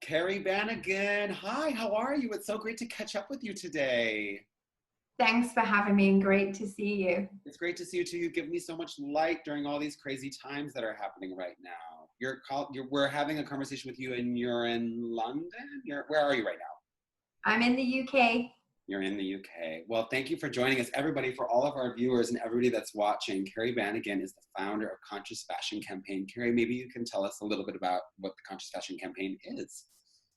Kerry Bannigan. Hi, how are you? It's so great to catch up with you today. Thanks for having me and great to see you. It's great to see you too. You give me so much light during all these crazy times that are happening right now. We're having a conversation with you and you're in London? Where are you right now? I'm in the UK. You're in the UK. Well, thank you for joining us, everybody, for all of our viewers and everybody that's watching. Kerry Bannigan is the founder of Conscious Fashion Campaign. Kerry, maybe you can tell us a little bit about what the Conscious Fashion Campaign is.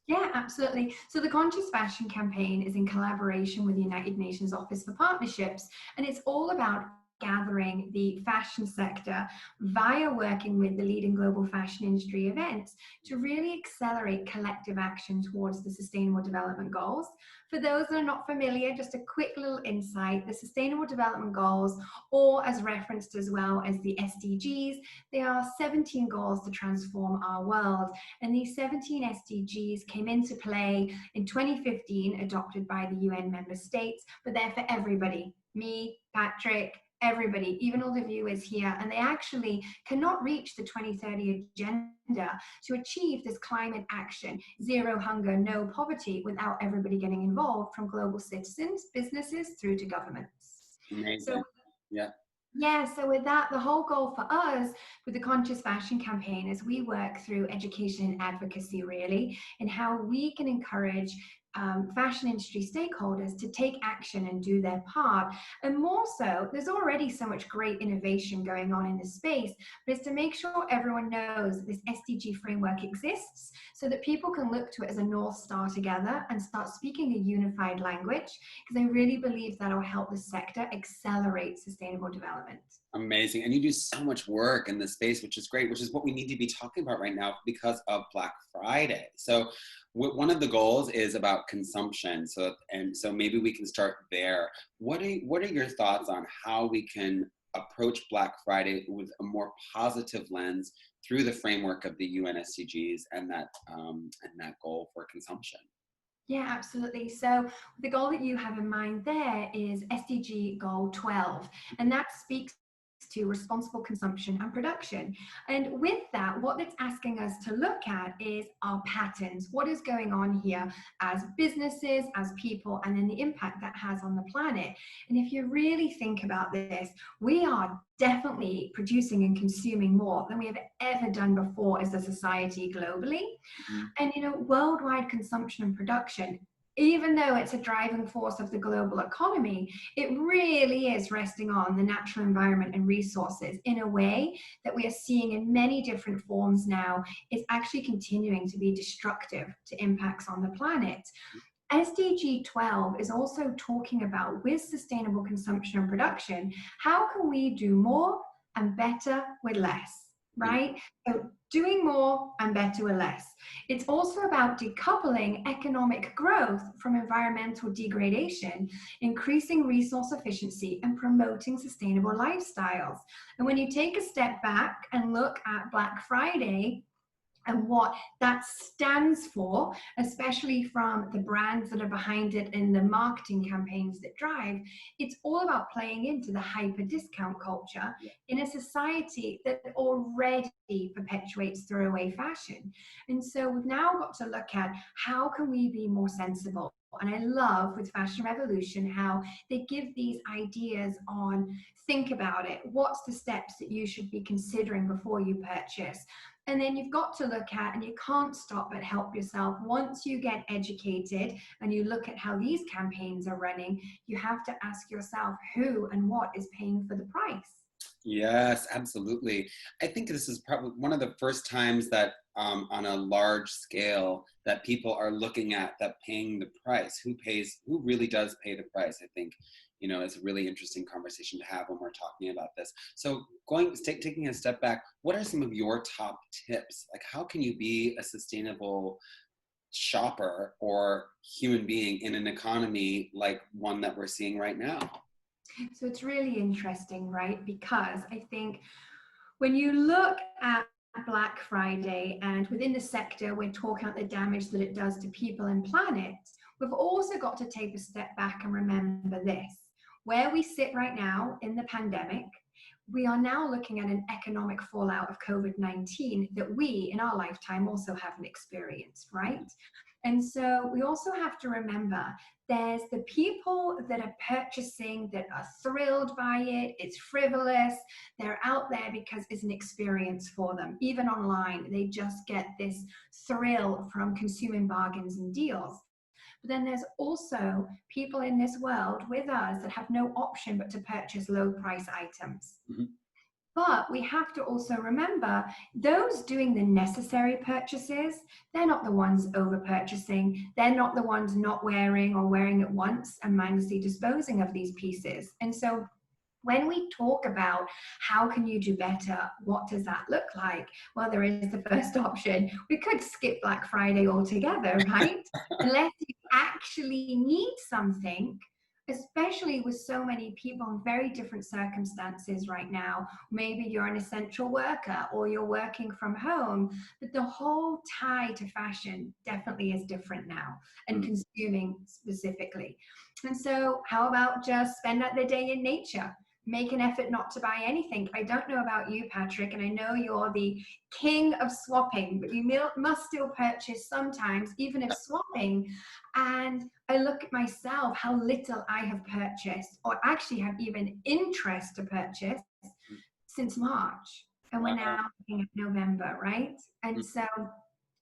Yeah, absolutely. So the Conscious Fashion Campaign is in collaboration with the United Nations Office for Partnerships, and it's all about gathering the fashion sector via working with the leading global fashion industry events to really accelerate collective action towards the Sustainable Development Goals. For those that are not familiar, just a quick little insight, the Sustainable Development Goals, or as referenced as well as the SDGs, they are 17 goals to transform our world. And these 17 SDGs came into play in 2015, adopted by the UN member states, but they're for everybody, me, Patrick, everybody, even all the viewers here, and they actually cannot reach the 2030 agenda to achieve this climate action, zero hunger, no poverty, without everybody getting involved, from global citizens, businesses, through to governments. Amazing. So, Yeah. yeah, so with that, the whole goal for us with the Conscious Fashion Campaign is we work through education and advocacy, really, and how we can encourage fashion industry stakeholders to take action and do their part. And more so, there's already so much great innovation going on in this space, but it's to make sure everyone knows that this SDG framework exists so that people can look to it as a North Star together and start speaking a unified language, because I really believe that will help the sector accelerate sustainable development. Amazing. And you do so much work in this space, which is great, which is what we need to be talking about right now because of Black Friday. So one of the goals is about consumption. So maybe we can start there. What are your thoughts on how we can approach Black Friday with a more positive lens through the framework of the UN SDGs and that goal for consumption? Yeah, absolutely. So the goal that you have in mind there is SDG goal 12, and that speaks to responsible consumption and production. And with that, what it's asking us to look at is our patterns. What is going on here as businesses, as people, and then the impact that has on the planet. And if you really think about this, we are definitely producing and consuming more than we have ever done before as a society globally. Mm-hmm. And worldwide consumption and production, even though it's a driving force of the global economy, it really is resting on the natural environment and resources in a way that we are seeing in many different forms now is actually continuing to be destructive to impacts on the planet. SDG 12 is also talking about, with sustainable consumption and production, how can we do more and better with less? Right? So doing more and better with less. It's also about decoupling economic growth from environmental degradation, increasing resource efficiency, and promoting sustainable lifestyles. And when you take a step back and look at Black Friday and what that stands for, especially from the brands that are behind it and the marketing campaigns that drive, it's all about playing into the hyper discount culture in a society that already perpetuates throwaway fashion. And so we've now got to look at how can we be more sensible. And I love with Fashion Revolution how they give these ideas on, think about it, what's the steps that you should be considering before you purchase. And then you've got to look at, and you can't stop but help yourself. Once you get educated and you look at how these campaigns are running, you have to ask yourself who and what is paying for the price. Yes, absolutely. I think this is probably one of the first times that on a large scale that people are looking at that paying the price, who really does pay the price. I think, it's a really interesting conversation to have when we're talking about this. So taking a step back, what are some of your top tips? Like, how can you be a sustainable shopper or human being in an economy like one that we're seeing right now? So it's really interesting, right? Because I think when you look at Black Friday and within the sector, we're talking about the damage that it does to people and planet, we've also got to take a step back and remember this. Where we sit right now in the pandemic, we are now looking at an economic fallout of COVID-19 that we in our lifetime also haven't experienced, right? And so we also have to remember there's the people that are purchasing that are thrilled by it, it's frivolous, they're out there because it's an experience for them. Even online, they just get this thrill from consuming bargains and deals. But then there's also people in this world with us that have no option but to purchase low price items. Mm-hmm. But we have to also remember those doing the necessary purchases, they're not the ones over purchasing. They're not the ones not wearing or wearing it once and mindlessly disposing of these pieces. And so when we talk about how can you do better, what does that look like? Well, there is the first option. We could skip Black Friday altogether, right? Unless you actually need something, especially with so many people in very different circumstances right now. Maybe you're an essential worker or you're working from home, but the whole tie to fashion definitely is different now, and consuming specifically. And so how about just spend the day in nature? Make an effort not to buy anything. I don't know about you, Patrick, and I know you're the king of swapping, but you must still purchase sometimes, even if swapping. And I look at myself, how little I have purchased, or actually have even interest to purchase since March. And we're now looking at November, right? And so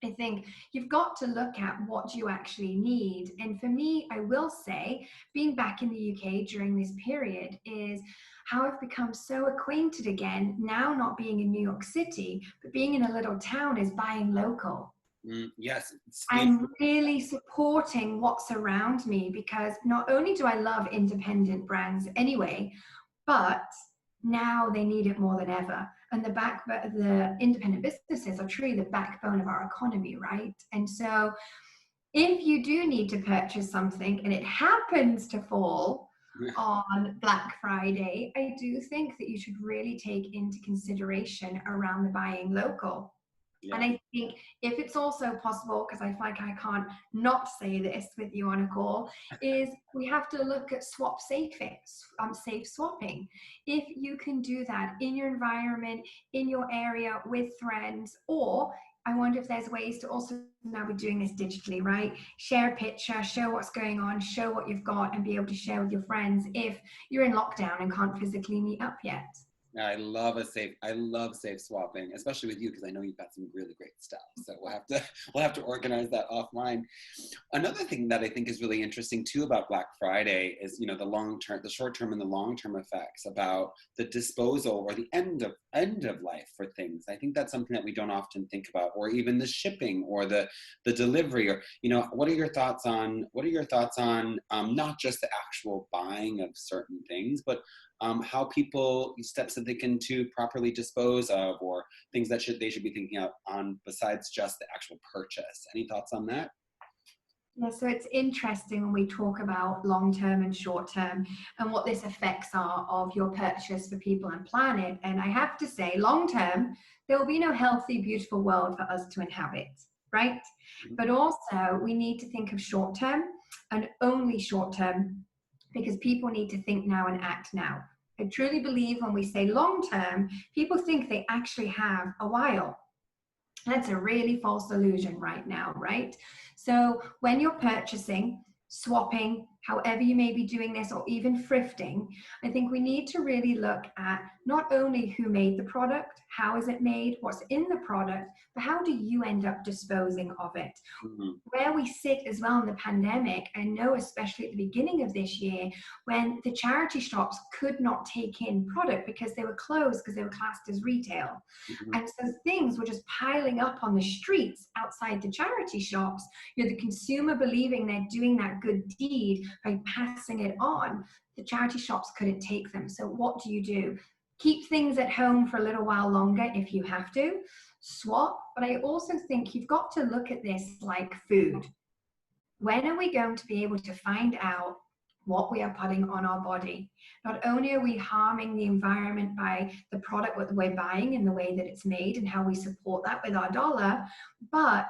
I think you've got to look at what you actually need. And for me, I will say, being back in the UK during this period is how I've become so acquainted again, now not being in New York City, but being in a little town, is buying local. Yes. I'm really supporting what's around me, because not only do I love independent brands anyway, but now they need it more than ever. And the independent businesses are truly the backbone of our economy, right? And so if you do need to purchase something and it happens to fall on Black Friday, I do think that you should really take into consideration around the buying local. And I think if it's also possible, because I feel like I can't not say this with you on a call, is we have to look at safe swapping. If you can do that in your environment, in your area with friends, or I wonder if there's ways to also now be doing this digitally, right? Share a picture, show what's going on, show what you've got, and be able to share with your friends if you're in lockdown and can't physically meet up yet. I love safe swapping, especially with you, because I know you've got some really great stuff. So we'll have to organize that offline. Another thing that I think is really interesting too about Black Friday is, the short term and the long term effects about the disposal or the end of life for things. I think that's something that we don't often think about, or even the shipping or the delivery, or what are your thoughts on not just the actual buying of certain things, but how people, steps that they can to properly dispose of, or things that they should be thinking of on besides just the actual purchase. Any thoughts on that? Yeah, so it's interesting when we talk about long-term and short-term and what this effects are of your purchase for people and planet. And I have to say, long-term, there will be no healthy, beautiful world for us to inhabit, right? But also we need to think of short-term, and only short-term, because people need to think now and act now. I truly believe when we say long-term, people think they actually have a while. That's a really false illusion right now, right? So when you're purchasing, swapping, however you may be doing this, or even thrifting, I think we need to really look at not only who made the product, how is it made, what's in the product, but how do you end up disposing of it? Where we sit as well in the pandemic, I know especially at the beginning of this year, when the charity shops could not take in product because they were closed, because they were classed as retail. And so things were just piling up on the streets outside the charity shops. You're the consumer believing they're doing that good deed by passing it on. The charity shops couldn't take them. So what do? Keep things at home for a little while longer if you have to. Swap. But I also think you've got to look at this like food. When are we going to be able to find out what we are putting on our body? Not only are we harming the environment by the product that we're buying and the way that it's made and how we support that with our dollar, but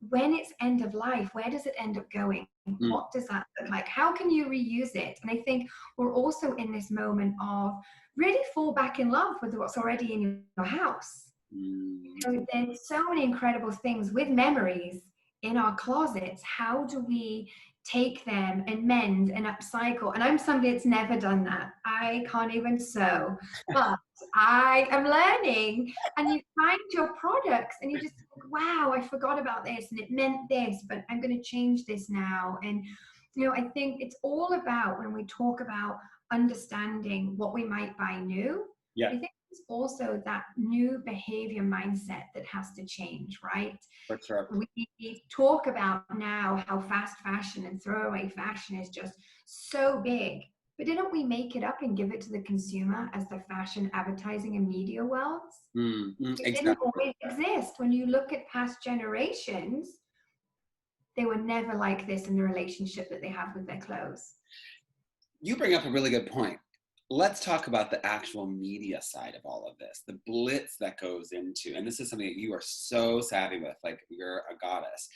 when it's end of life, where does it end up going? Mm, What does that look like? How can you reuse it? And I think we're also in this moment of really fall back in love with what's already in your house. mm. So there's so many incredible things with memories in our closets. How do we take them and mend and upcycle? And I'm somebody that's never done that. I can't even sew, but I am learning. And you find your products and you just think, wow, I forgot about this and it meant this, but I'm going to change this now. And, I think it's all about when we talk about understanding what we might buy new. Yeah, I think it's also that new behavior mindset that has to change, right? for sure. We talk about now how fast fashion and throwaway fashion is just so big, but didn't we make it up and give it to the consumer as the fashion advertising and media worlds? It didn't Exactly. always exist. When you look at past generations, they were never like this in the relationship that they have with their clothes. You bring up a really good point. Let's talk about the actual media side of all of this, the blitz that goes into, and this is something that you are so savvy with, like you're a goddess.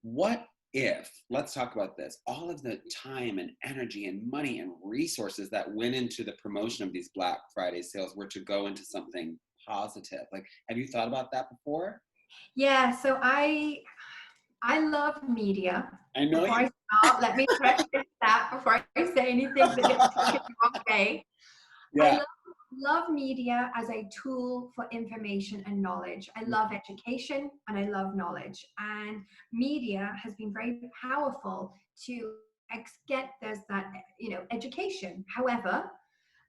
What if, let's talk about this, all of the time and energy and money and resources that went into the promotion of these Black Friday sales were to go into something positive? Like, have you thought about that before? Yeah, so I love media. I know Before you. I start, let me preface that before I say anything that gets taken the wrong way. I Yeah. love media as a tool for information and knowledge. I love education and I love knowledge. And media has been very powerful to get there's that education. However,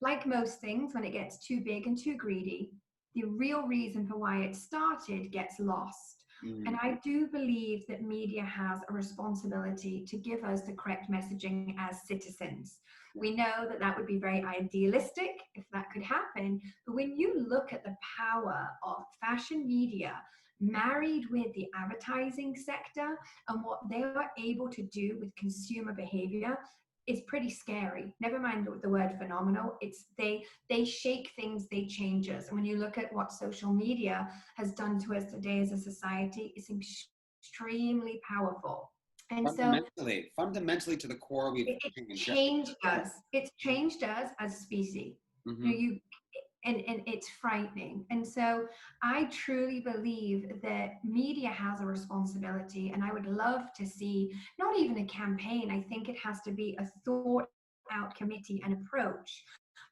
like most things, when it gets too big and too greedy, the real reason for why it started gets lost. And Mm, I do believe that media has a responsibility to give us the correct messaging as citizens. yeah. We know that that would be very idealistic if that could happen. But when you look at the power of fashion media married with the advertising sector and what they are able to do with consumer behavior, is pretty scary. Never mind the word phenomenal. It's they shake things, they change us. And when you look at what social media has done to us today as a society, it's extremely powerful. And so Fundamentally to the core, we've it changed. Yeah. changed us. It's changed us as a species. You know, Hmm. you and it's frightening. And so I truly believe that media has a responsibility, and I would love to see not even a campaign. I think it has to be a thought out committee and approach,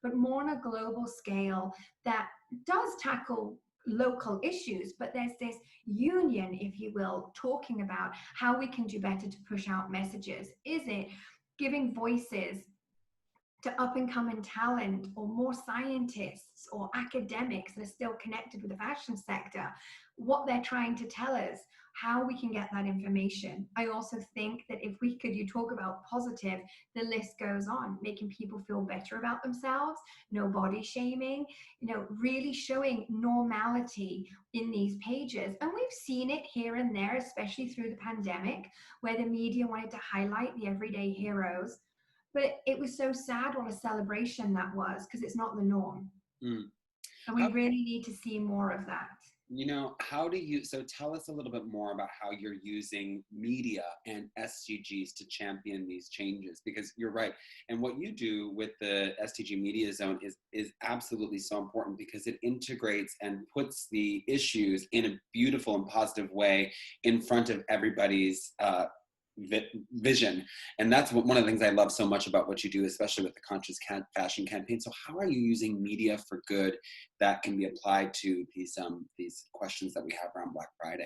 but more on a global scale that does tackle local issues, but there's this union, if you will, talking about how we can do better to push out messages. Is it giving voices to up and coming talent or more scientists or academics that are still connected with the fashion sector, what they're trying to tell us, how we can get that information? I also think that if we could, you talk about positive, the list goes on, making people feel better about themselves, no body shaming, really showing normality in these pages. And we've seen it here and there, especially through the pandemic, where the media wanted to highlight the everyday heroes, but it was so sad what a celebration that was, because it's not the norm. Mm. And we How, really need to see more of that. how do you, so tell us a little bit more about how you're using media and SDGs to champion these changes, because you're right. And what you do with the SDG Media Zone is absolutely so important, because it integrates and puts the issues in a beautiful and positive way in front of everybody's vision. And that's one of the things I love so much about what you do, especially with the conscious fashion campaign. So how are you using media for good that can be applied to these questions that we have around Black Friday?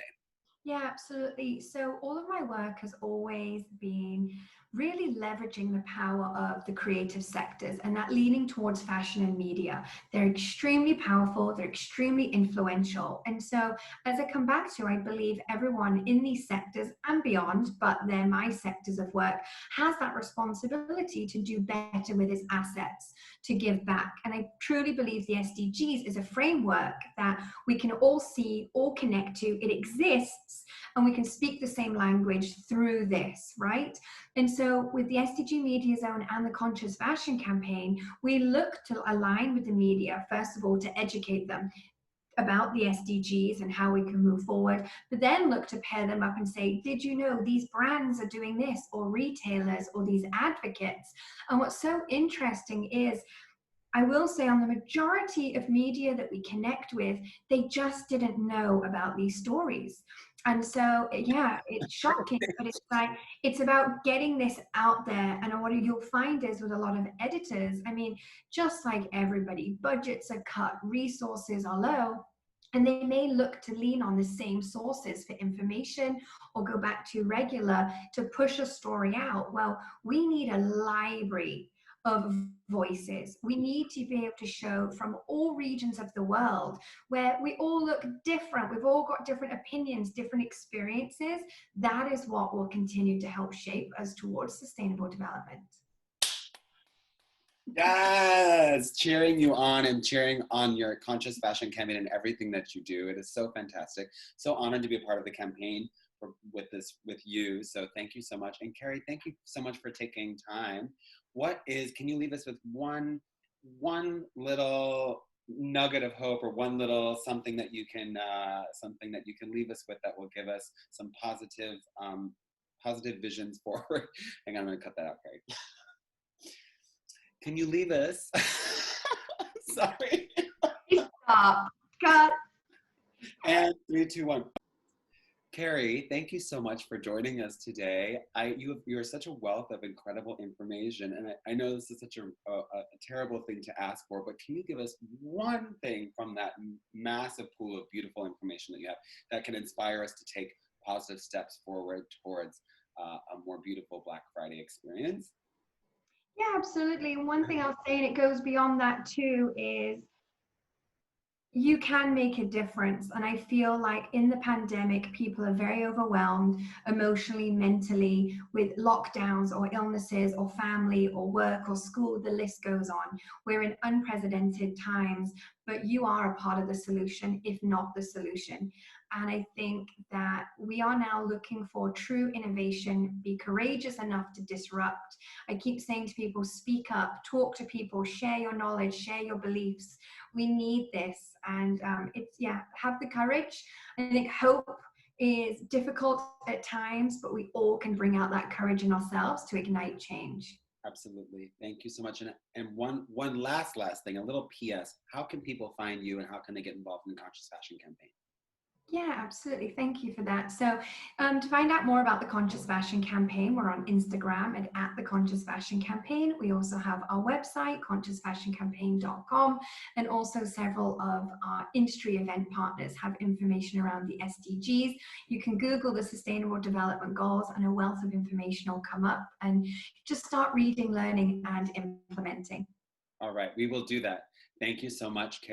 Yeah, absolutely. So all of my work has always been really leveraging the power of the creative sectors and that leaning towards fashion and media. They're extremely powerful, they're extremely influential. And so as I come back to, I believe everyone in these sectors and beyond, but they're my sectors of work, has that responsibility to do better with its assets, to give back. And I truly believe the SDGs is a framework that we can all see, all connect to. It exists, and we can speak the same language through this, right? And so with the SDG Media Zone and the Conscious Fashion campaign, we look to align with the media, first of all, to educate them. about the SDGs and how we can move forward, but then look to pair them up and say, did you know these brands are doing this, or retailers, or these advocates? And what's so interesting is, I will say, on the majority of media that we connect with, they just didn't know about these stories. And so, yeah, it's shocking, but it's like, it's about getting this out there. And what you'll find is with a lot of editors, I mean, just like everybody, budgets are cut, resources are low, and they may look to lean on the same sources for information or go back to regular to push a story out. Well, we need a library of voices. We need to be able to show from all regions of the world, where we all look different. We've all got different opinions, different experiences. That is what will continue to help shape us towards sustainable development. Yes, cheering you on and cheering on your conscious fashion campaign and everything that you do. It is so fantastic. So honored to be a part of the campaign with you. So thank you so much. And Kerry, thank you so much for taking time. Can you leave us with one little nugget of hope, or one little something that you can leave us with that will give us some positive visions forward? Hang on, I'm gonna cut that out, Kerry. Can you leave us? Sorry. Stop. Cut. And 3, 2, 1. Kerry, thank you so much for joining us today. You are such a wealth of incredible information, and I know this is such a terrible thing to ask for, but can you give us one thing from that massive pool of beautiful information that you have that can inspire us to take positive steps forward towards a more beautiful Black Friday experience? Yeah, absolutely. One thing I'll say, and it goes beyond that too, is you can make a difference. And I feel like in the pandemic, people are very overwhelmed emotionally, mentally, with lockdowns or illnesses or family or work or school, the list goes on. We're in unprecedented times, but you are a part of the solution, if not the solution. And I think that we are now looking for true innovation, be courageous enough to disrupt. I keep saying to people, speak up, talk to people, share your knowledge, share your beliefs. We need this. And have the courage. I think hope is difficult at times, but we all can bring out that courage in ourselves to ignite change. Absolutely. Thank you so much. And one last thing, a little PS. How can people find you, and how can they get involved in the Conscious Fashion campaign? Yeah, absolutely. Thank you for that. So to find out more about the Conscious Fashion campaign, we're on Instagram at the Conscious Fashion Campaign. We also have our website, consciousfashioncampaign.com, and also several of our industry event partners have information around the SDGs. You can Google the Sustainable Development Goals and a wealth of information will come up, and just start reading, learning, and implementing. All right, we will do that. Thank you so much, Kerry.